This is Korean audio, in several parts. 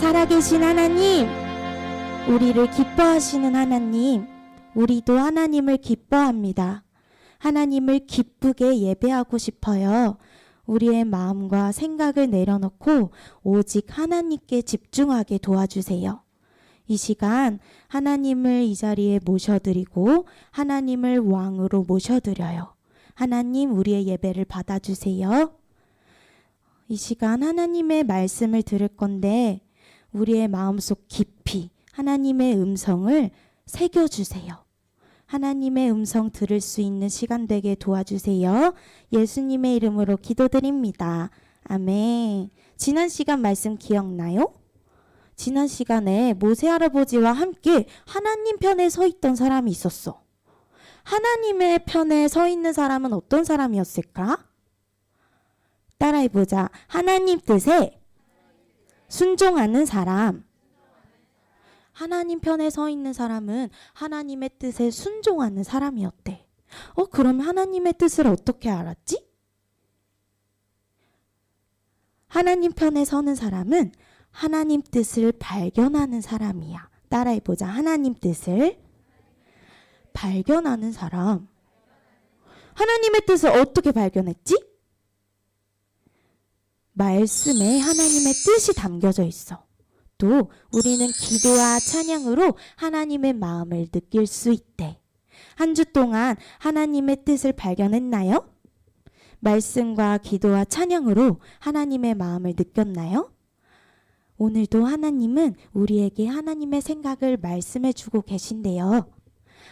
살아계신 하나님, 우리를 기뻐하시는 하나님, 우리도 하나님을 기뻐합니다. 하나님을 기쁘게 예배하고 싶어요. 우리의 마음과 생각을 내려놓고 오직 하나님께 집중하게 도와주세요. 이 시간 하나님을 이 자리에 모셔드리고 하나님을 왕으로 모셔드려요. 하나님, 우리의 예배를 받아주세요. 이 시간 하나님의 말씀을 들을 건데 우리의 마음속 깊이 하나님의 음성을 새겨주세요. 하나님의 음성 들을 수 있는 시간 되게 도와주세요. 예수님의 이름으로 기도드립니다. 아멘. 지난 시간 말씀 기억나요? 지난 시간에 모세 할아버지와 함께 하나님 편에 서 있던 사람이 있었어. 하나님의 편에 서 있는 사람은 어떤 사람이었을까? 따라해보자. 하나님 뜻에 순종하는 사람. 하나님 편에 서 있는 사람은 하나님의 뜻에 순종하는 사람이었대. 그럼 하나님의 뜻을 어떻게 알았지? 하나님 편에 서는 사람은 하나님 뜻을 발견하는 사람이야. 따라해보자. 하나님 뜻을 발견하는 사람. 하나님의 뜻을 어떻게 발견했지? 말씀에 하나님의 뜻이 담겨져 있어. 또 우리는 기도와 찬양으로 하나님의 마음을 느낄 수 있대. 한 주 동안 하나님의 뜻을 발견했나요? 말씀과 기도와 찬양으로 하나님의 마음을 느꼈나요? 오늘도 하나님은 우리에게 하나님의 생각을 말씀해 주고 계신데요.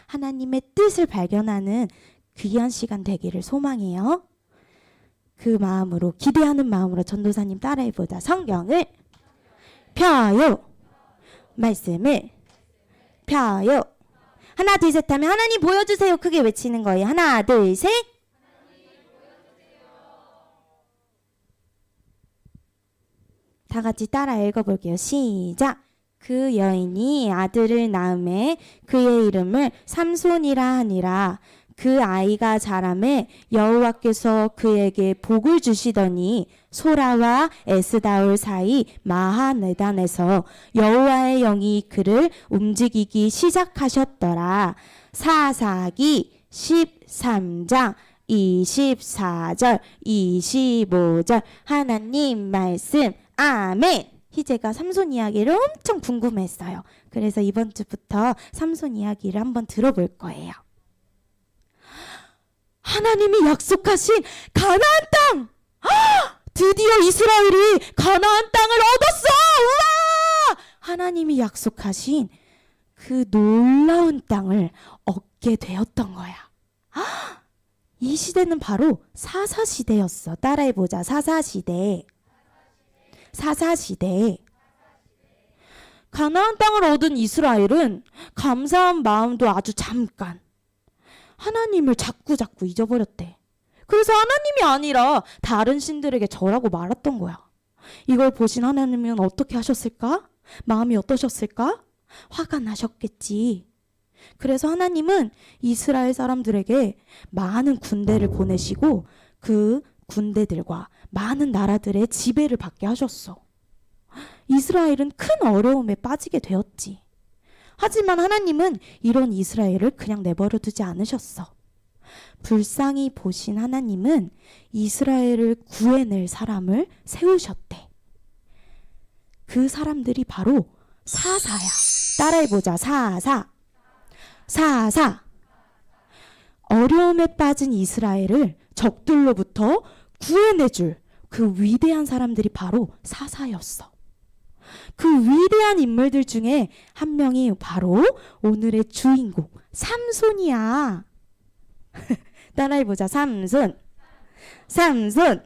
하나님의 뜻을 발견하는 귀한 시간 되기를 소망해요. 그 마음으로, 기대하는 마음으로 전도사님 따라해보자. 성경을 펴요. 말씀을 펴요. 하나 둘 셋 하면 하나님 보여주세요. 크게 외치는 거예요. 하나 둘 셋. 다 같이 따라 읽어볼게요. 시작. 그 여인이 아들을 낳음에 그의 이름을 삼손이라 하니라. 그 아이가 자라매 여호와께서 그에게 복을 주시더니 소라와 에스다올 사이 마하네단에서 여호와의 영이 그를 움직이기 시작하셨더라. 사사기 13장 24절 25절 하나님 말씀. 아멘. 희재가 삼손 이야기를 엄청 궁금했어요. 그래서 이번 주부터 삼손 이야기를 한번 들어볼 거예요. 하나님이 약속하신 가나안 땅! 드디어 이스라엘이 가나안 땅을 얻었어! 우와! 하나님이 약속하신 그 놀라운 땅을 얻게 되었던 거야. 이 시대는 바로 사사시대였어. 따라해보자. 사사시대. 사사시대. 가나안 땅을 얻은 이스라엘은 감사한 마음도 아주 잠깐 하나님을 자꾸 잊어버렸대. 그래서 하나님이 아니라 다른 신들에게 절하고 말았던 거야. 이걸 보신 하나님은 어떻게 하셨을까? 마음이 어떠셨을까? 화가 나셨겠지. 그래서 하나님은 이스라엘 사람들에게 많은 군대를 보내시고 그 군대들과 많은 나라들의 지배를 받게 하셨어. 이스라엘은 큰 어려움에 빠지게 되었지. 하지만 하나님은 이런 이스라엘을 그냥 내버려 두지 않으셨어. 불쌍히 보신 하나님은 이스라엘을 구해낼 사람을 세우셨대. 그 사람들이 바로 사사야. 따라해보자. 사사. 사사. 어려움에 빠진 이스라엘을 적들로부터 구해내줄 그 위대한 사람들이 바로 사사였어. 그 위대한 인물들 중에 한 명이 바로 오늘의 주인공 삼손이야. 따라해보자. 삼손. 삼손.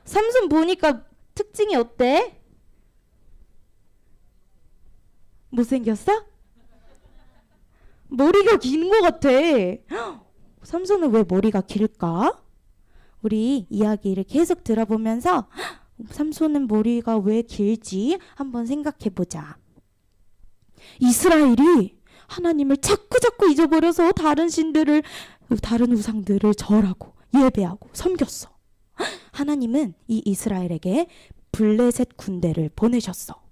삼손 보니까 특징이 어때? 못생겼어? 머리가 긴 것 같아. 삼손은 왜 머리가 길까? 우리 이야기를 계속 들어보면서 삼손은 머리가 왜 길지? 한번 생각해보자. 이스라엘이 하나님을 자꾸 잊어버려서 다른 신들을, 다른 우상들을 절하고 예배하고 섬겼어. 하나님은 이 이스라엘에게 블레셋 군대를 보내셨어.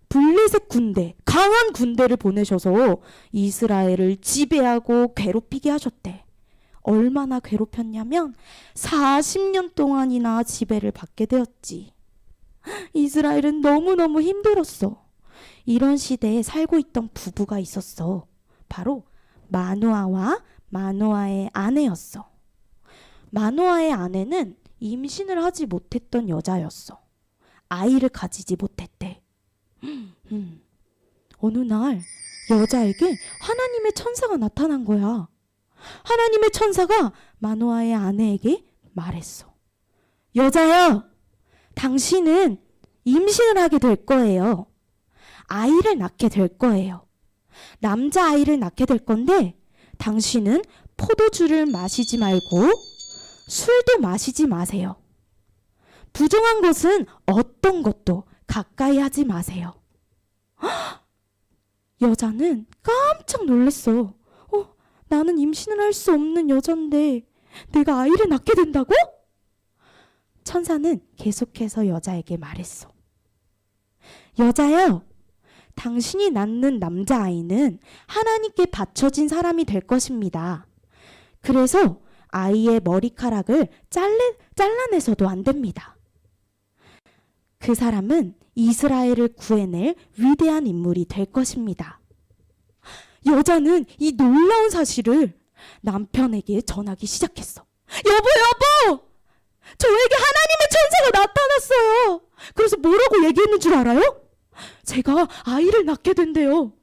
블레셋 군대, 강한 군대를 보내셔서 이스라엘을 지배하고 괴롭히게 하셨대. 얼마나 괴롭혔냐면 40년 동안이나 지배를 받게 되었지. 이스라엘은 너무너무 힘들었어. 이런 시대에 살고 있던 부부가 있었어. 바로 마노아와 마노아의 아내였어. 마노아의 아내는 임신을 하지 못했던 여자였어. 아이를 가지지 못했대. 어느 날 여자에게 하나님의 천사가 나타난 거야. 하나님의 천사가 마노아의 아내에게 말했어. 여자여, 당신은 임신을 하게 될 거예요. 아이를 낳게 될 거예요. 남자아이를 낳게 될 건데 당신은 포도주를 마시지 말고 술도 마시지 마세요. 부정한 것은 어떤 것도 가까이 하지 마세요. 여자는 깜짝 놀랐어. 나는 임신을 할 수 없는 여잔데 내가 아이를 낳게 된다고? 천사는 계속해서 여자에게 말했어. 여자여, 당신이 낳는 남자아이는 하나님께 바쳐진 사람이 될 것입니다. 그래서 아이의 머리카락을 잘라내서도 안 됩니다. 그 사람은 이스라엘을 구해낼 위대한 인물이 될 것입니다. 여자는 이 놀라운 사실을 남편에게 전하기 시작했어. 여보! 저에게 하나님의 천사가 나타났어요. 그래서 뭐라고 얘기했는 줄 알아요? 제가 아이를 낳게 된대요.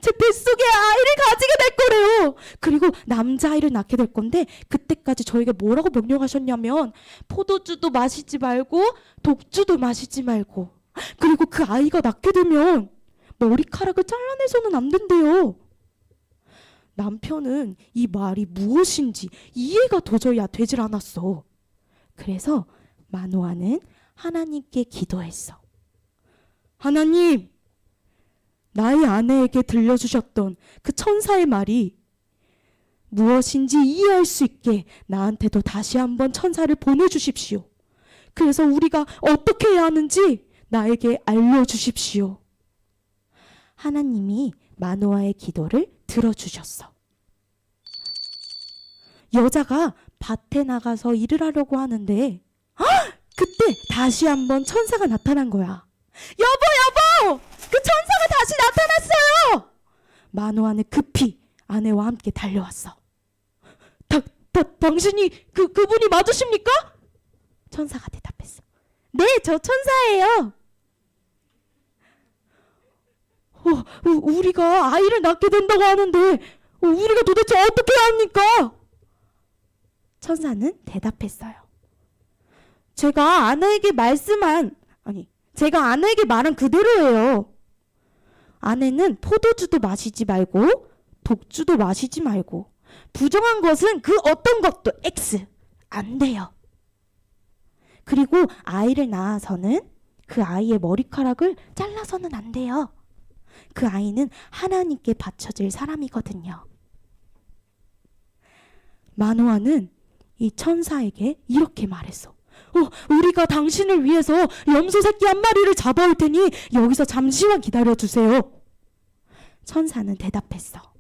제 뱃속에 아이를 가지게 될 거래요. 그리고 남자아이를 낳게 될 건데 그때까지 저에게 뭐라고 명령하셨냐면 포도주도 마시지 말고 독주도 마시지 말고, 그리고 그 아이가 낳게 되면 머리카락을 잘라내서는 안 된대요. 남편은 이 말이 무엇인지 이해가 도저히 되질 않았어. 그래서 마노아는 하나님께 기도했어. 하나님, 나의 아내에게 들려주셨던 그 천사의 말이 무엇인지 이해할 수 있게 나한테도 다시 한번 천사를 보내주십시오. 그래서 우리가 어떻게 해야 하는지 나에게 알려주십시오. 하나님이 마노아의 기도를 들어주셨어. 여자가 밭에 나가서 일을 하려고 하는데 그때 다시 한번 천사가 나타난 거야. 여보! 그 천사가 다시 나타났어요! 마노아는 급히 아내와 함께 달려왔어. 당신이 그분이 맞으십니까? 천사가 대답했어. 네, 저 천사예요. 우리가 아이를 낳게 된다고 하는데 우리가 도대체 어떻게 해야 합니까? 천사는 대답했어요. 제가 아내에게 말한 그대로예요. 아내는 포도주도 마시지 말고 독주도 마시지 말고 부정한 것은 그 어떤 것도 X 안 돼요. 그리고 아이를 낳아서는 그 아이의 머리카락을 잘라서는 안 돼요. 그 아이는 하나님께 바쳐질 사람이거든요. 마노아는 이 천사에게 이렇게 말했어. 우리가 당신을 위해서 염소 새끼 한 마리를 잡아올 테니 여기서 잠시만 기다려주세요. 천사는 대답했어.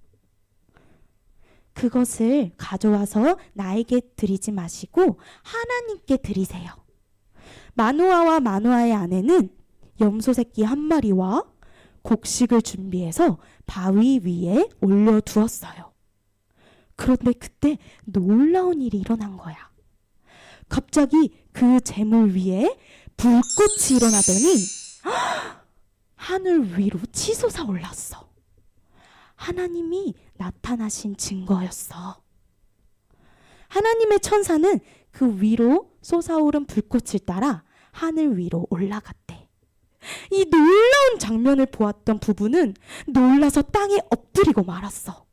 그것을 가져와서 나에게 드리지 마시고 하나님께 드리세요. 마노아와 마노아의 아내는 염소 새끼 한 마리와 곡식을 준비해서 바위 위에 올려두었어요. 그런데 그때 놀라운 일이 일어난 거야. 갑자기 그 재물 위에 불꽃이 일어나더니 하늘 위로 치솟아 올랐어. 하나님이 나타나신 증거였어. 하나님의 천사는 그 위로 솟아오른 불꽃을 따라 하늘 위로 올라갔대. 이 놀라운 장면을 보았던 부부는 놀라서 땅에 엎드리고 말았어.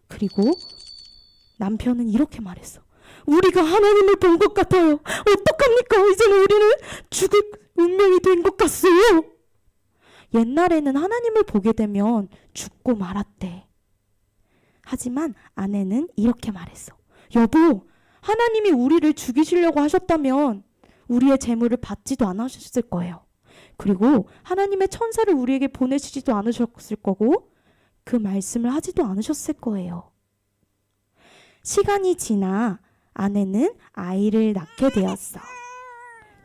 그리고 남편은 이렇게 말했어. 우리가 하나님을 본 것 같아요. 어떡합니까? 이제는 우리는 죽을 운명이 된 것 같아요. 옛날에는 하나님을 보게 되면 죽고 말았대. 하지만 아내는 이렇게 말했어. 여보, 하나님이 우리를 죽이시려고 하셨다면 우리의 재물을 받지도 않으셨을 거예요. 그리고 하나님의 천사를 우리에게 보내시지도 않으셨을 거고 그 말씀을 하지도 않으셨을 거예요. 시간이 지나 아내는 아이를 낳게 되었어.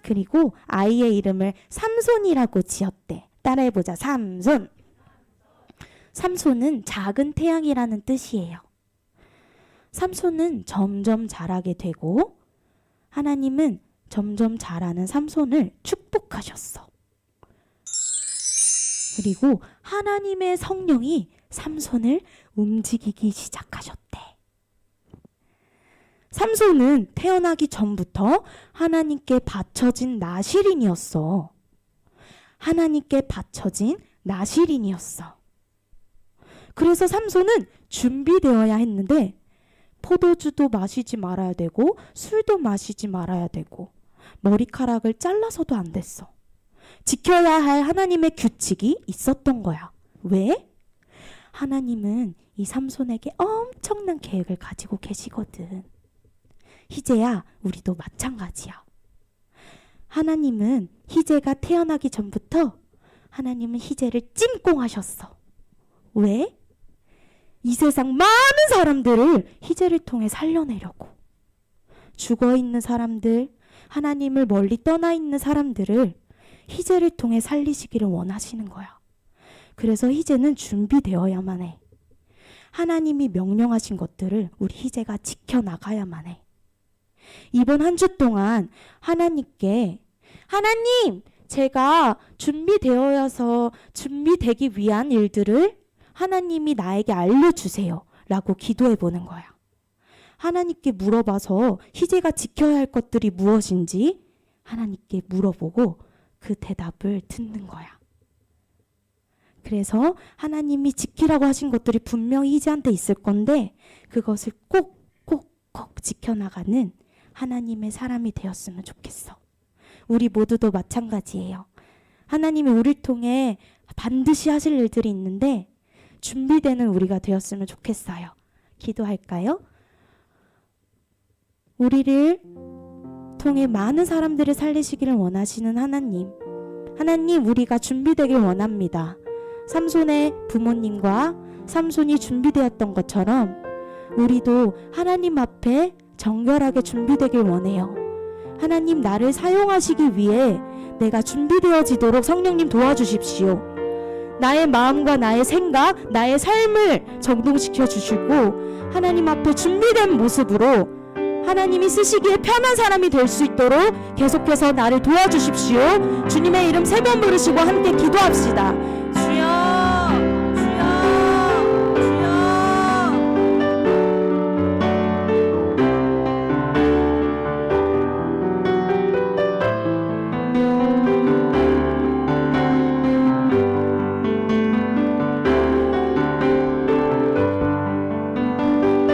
그리고 아이의 이름을 삼손이라고 지었대. 따라해보자. 삼손. 삼손은 작은 태양이라는 뜻이에요. 삼손은 점점 자라게 되고 하나님은 점점 자라는 삼손을 축복하셨어. 그리고 하나님의 성령이 삼손을 움직이기 시작하셨대. 삼손은 태어나기 전부터 하나님께 바쳐진 나실인이었어. 하나님께 바쳐진 나실인이었어. 그래서 삼손은 준비되어야 했는데 포도주도 마시지 말아야 되고 술도 마시지 말아야 되고 머리카락을 잘라서도 안 됐어. 지켜야 할 하나님의 규칙이 있었던 거야. 왜? 하나님은 이 삼손에게 엄청난 계획을 가지고 계시거든. 희재야, 우리도 마찬가지야. 하나님은 희재가 태어나기 전부터 하나님은 희재를 찜꽁하셨어. 왜? 이 세상 많은 사람들을 희재를 통해 살려내려고. 죽어있는 사람들, 하나님을 멀리 떠나 있는 사람들을 희재를 통해 살리시기를 원하시는 거야. 그래서 희재는 준비되어야만 해. 하나님이 명령하신 것들을 우리 희재가 지켜나가야만 해. 이번 한 주 동안 하나님께 하나님, 제가 준비되기 위한 일들을 하나님이 나에게 알려주세요 라고 기도해 보는 거야. 하나님께 물어봐서 희재가 지켜야 할 것들이 무엇인지 하나님께 물어보고 그 대답을 듣는 거야. 그래서 하나님이 지키라고 하신 것들이 분명히 희재한테 있을 건데 그것을 꼭 지켜나가는 하나님의 사람이 되었으면 좋겠어. 우리 모두도 마찬가지예요. 하나님이 우리를 통해 반드시 하실 일들이 있는데 준비되는 우리가 되었으면 좋겠어요. 기도할까요? 우리를 통해 많은 사람들을 살리시기를 원하시는 하나님, 우리가 준비되길 원합니다. 삼손의 부모님과 삼손이 준비되었던 것처럼 우리도 하나님 앞에 정결하게 준비되길 원해요. 하나님, 나를 사용하시기 위해 내가 준비되어지도록 성령님 도와주십시오. 나의 마음과 나의 생각, 나의 삶을 정돈시켜 주시고 하나님 앞에 준비된 모습으로 하나님이 쓰시기에 편한 사람이 될 수 있도록 계속해서 나를 도와주십시오. 주님의 이름 3번 부르시고 함께 기도합시다.